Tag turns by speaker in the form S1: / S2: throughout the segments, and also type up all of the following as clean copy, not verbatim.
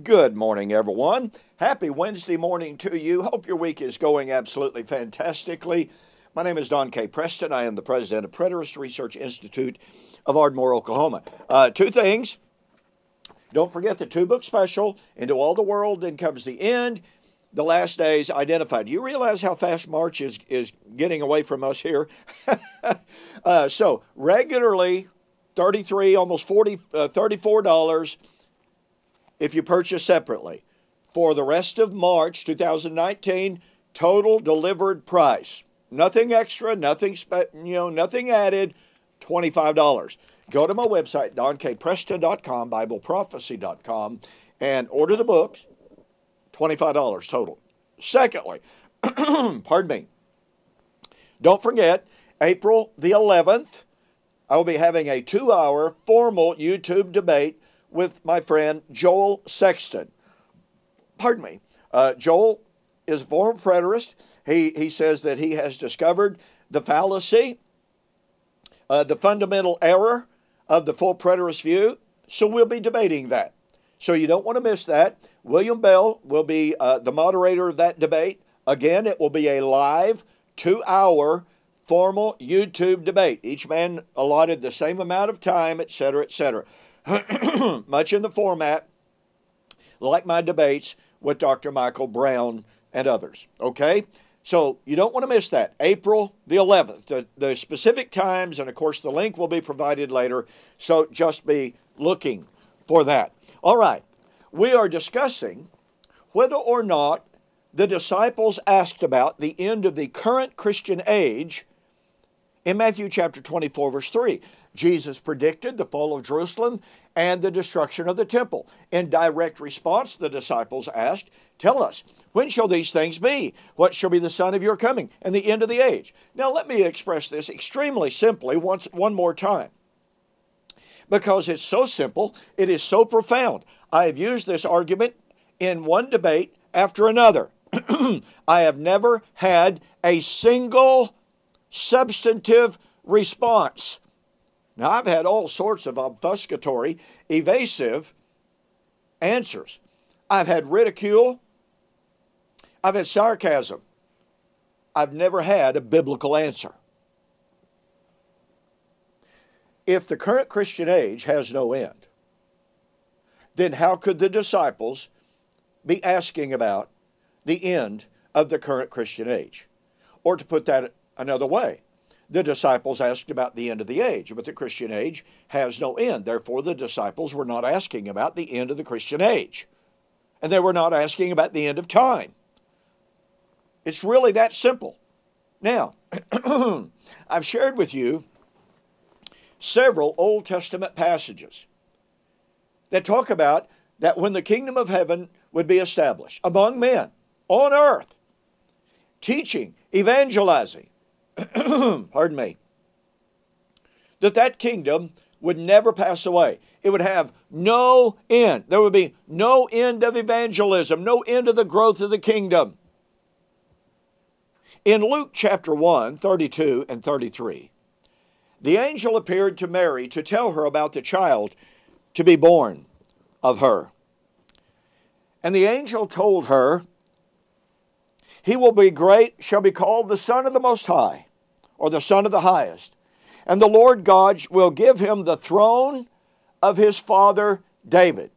S1: Good morning, everyone. Happy Wednesday morning to you. Hope your week is going absolutely fantastically. My name is Don K. Preston. I am the president of Preterist Research Institute of Ardmore, Oklahoma. Two things. Don't forget the two-book special, Into All the World, Then Comes the End, The Last Days Identified. Do you realize how fast March is getting away from us here? So regularly, $33, almost $34 if you purchase separately. For the rest of March 2019, total delivered price. Nothing extra, nothing added, $25. Go to my website, donkpreston.com, BibleProphecy.com, and order the books, $25 total. Secondly, pardon me, don't forget, April the 11th, I will be having a 2-hour formal YouTube debate with my friend Joel Sexton. Pardon me. Joel is a former preterist. He says that he has discovered the fallacy, the fundamental error of the full preterist view. So we'll be debating that. So you don't want to miss that. William Bell will be the moderator of that debate. Again, it will be a live 2-hour formal YouTube debate. Each man allotted the same amount of time, etc., etc. Much in the format like my debates with Dr. Michael Brown and others. Okay? So you don't want to miss that. April the 11th. The specific times, and of course the link will be provided later. So just be looking for that. All right. We are discussing whether or not the disciples asked about the end of the current Christian age in Matthew chapter 24, verse 3. Jesus predicted the fall of Jerusalem and the destruction of the temple. In direct response, the disciples asked, "Tell us, when shall these things be? What shall be the sign of your coming and the end of the age?" Now, let me express this extremely simply one more time. Because it's so simple, it is so profound. I have used this argument in one debate after another. I have never had a single substantive response. Now, I've had all sorts of obfuscatory, evasive answers. I've had ridicule. I've had sarcasm. I've never had a biblical answer. If the current Christian age has no end, then how could the disciples be asking about the end of the current Christian age? Or to put that another way, the disciples asked about the end of the age, but the Christian age has no end. Therefore, the disciples were not asking about the end of the Christian age. And they were not asking about the end of time. It's really that simple. Now, I've shared with you several Old Testament passages that talk about that when the kingdom of heaven would be established among men on earth, teaching, evangelizing, pardon me, that kingdom would never pass away. It would have no end. There would be no end of evangelism, no end of the growth of the kingdom. In Luke chapter 1, 32 and 33, the angel appeared to Mary to tell her about the child to be born of her. And the angel told her, "He will be great, shall be called the Son of the Most High, or the Son of the Highest. And the Lord God will give him the throne of his father David."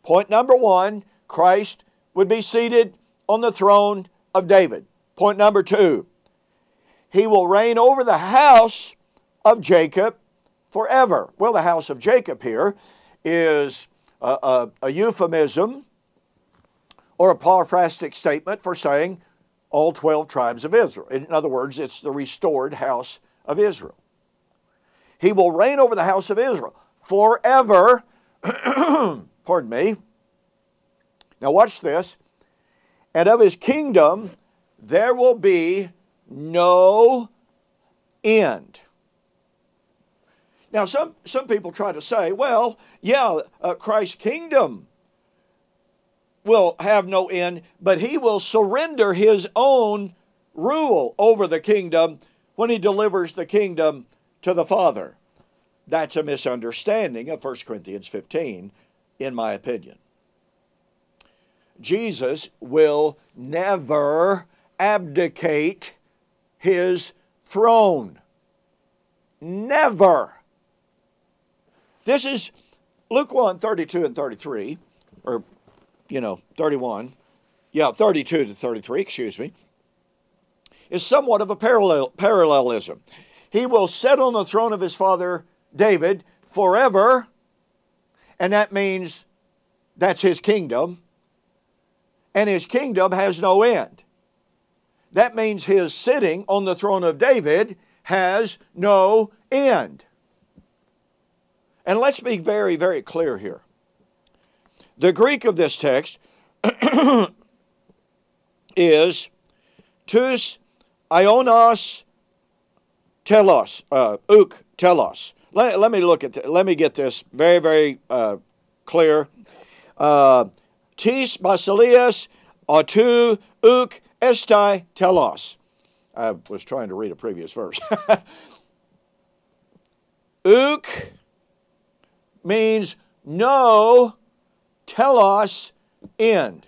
S1: Point number one, Christ would be seated on the throne of David. Point number two, he will reign over the house of Jacob forever. Well, the house of Jacob here is a euphemism or a paraphrastic statement for saying all 12 tribes of Israel. In other words, it's the restored house of Israel. He will reign over the house of Israel forever. Pardon me. Now watch this. "And of his kingdom there will be no end." Now some people try to say, well, yeah, Christ's kingdom will have no end, but he will surrender his own rule over the kingdom when he delivers the kingdom to the Father. That's a misunderstanding of 1 Corinthians 15, in my opinion. Jesus will never abdicate his throne. Never. This is Luke 1, 32 and 33, or, 31. 32 to 33, excuse me, is somewhat of a parallelism. He will sit on the throne of his father David forever, and that means that's his kingdom, and his kingdom has no end. That means his sitting on the throne of David has no end. And let's be very, very clear here. The Greek of this text is tous ionos telos, uk telos. Let me get this very, very clear. Tis basileus autou uk estai telos. I was trying to read a previous verse. Uk means no, telos, end.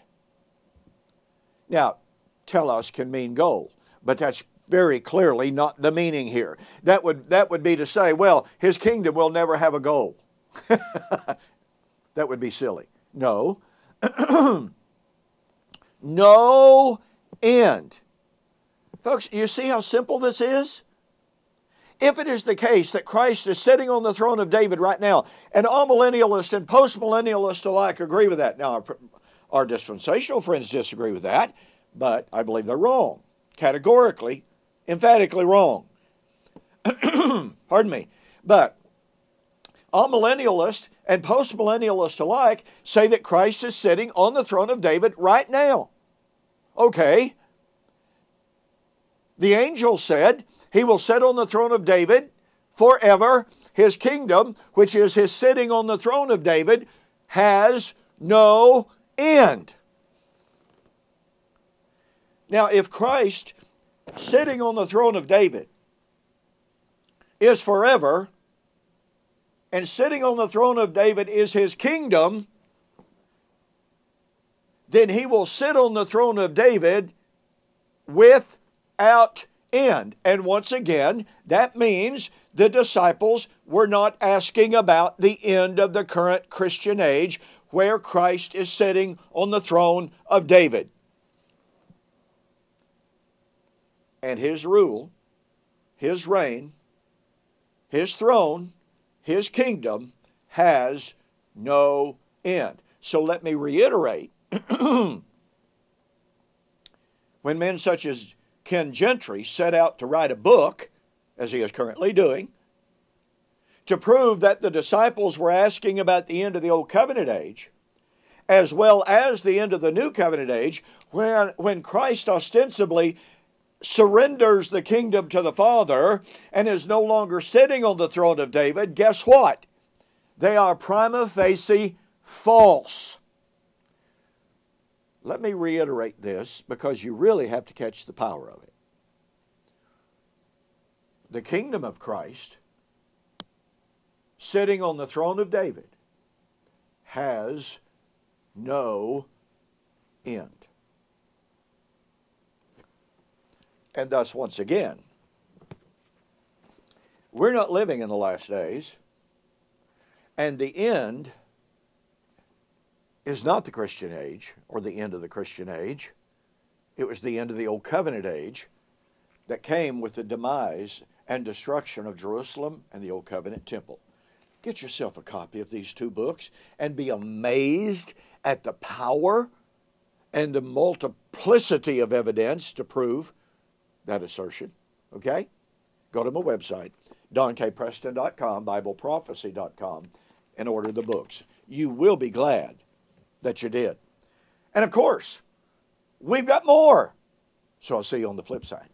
S1: Now, telos can mean goal, but that's very clearly not the meaning here. That would be to say, well, his kingdom will never have a goal. That would be silly. No. No end. Folks, you see how simple this is? If it is the case that Christ is sitting on the throne of David right now, and amillennialists and postmillennialists alike agree with that. Now, our dispensational friends disagree with that, but I believe they're wrong. Categorically, emphatically wrong. Pardon me. But amillennialists and postmillennialists alike say that Christ is sitting on the throne of David right now. Okay. The angel said he will sit on the throne of David forever. His kingdom, which is his sitting on the throne of David, has no end. Now, if Christ sitting on the throne of David is forever, and sitting on the throne of David is his kingdom, then he will sit on the throne of David without end. And once again, that means the disciples were not asking about the end of the current Christian age where Christ is sitting on the throne of David. And his rule, his reign, his throne, his kingdom has no end. So let me reiterate. When men such as Ken Gentry set out to write a book, as he is currently doing, to prove that the disciples were asking about the end of the Old Covenant age, as well as the end of the New Covenant age, when Christ ostensibly surrenders the kingdom to the Father and is no longer sitting on the throne of David, guess what? They are prima facie false. Let me reiterate this because you really have to catch the power of it. The kingdom of Christ, sitting on the throne of David, has no end. And thus, once again, we're not living in the last days, and the end is not the Christian age or the end of the Christian age. It was the end of the Old Covenant age that came with the demise and destruction of Jerusalem and the Old Covenant temple. Get yourself a copy of these two books and be amazed at the power and the multiplicity of evidence to prove that assertion. Okay? Go to my website, donkpreston.com, BibleProphecy.com, and order the books. You will be glad that you did. And of course, we've got more. So I'll see you on the flip side.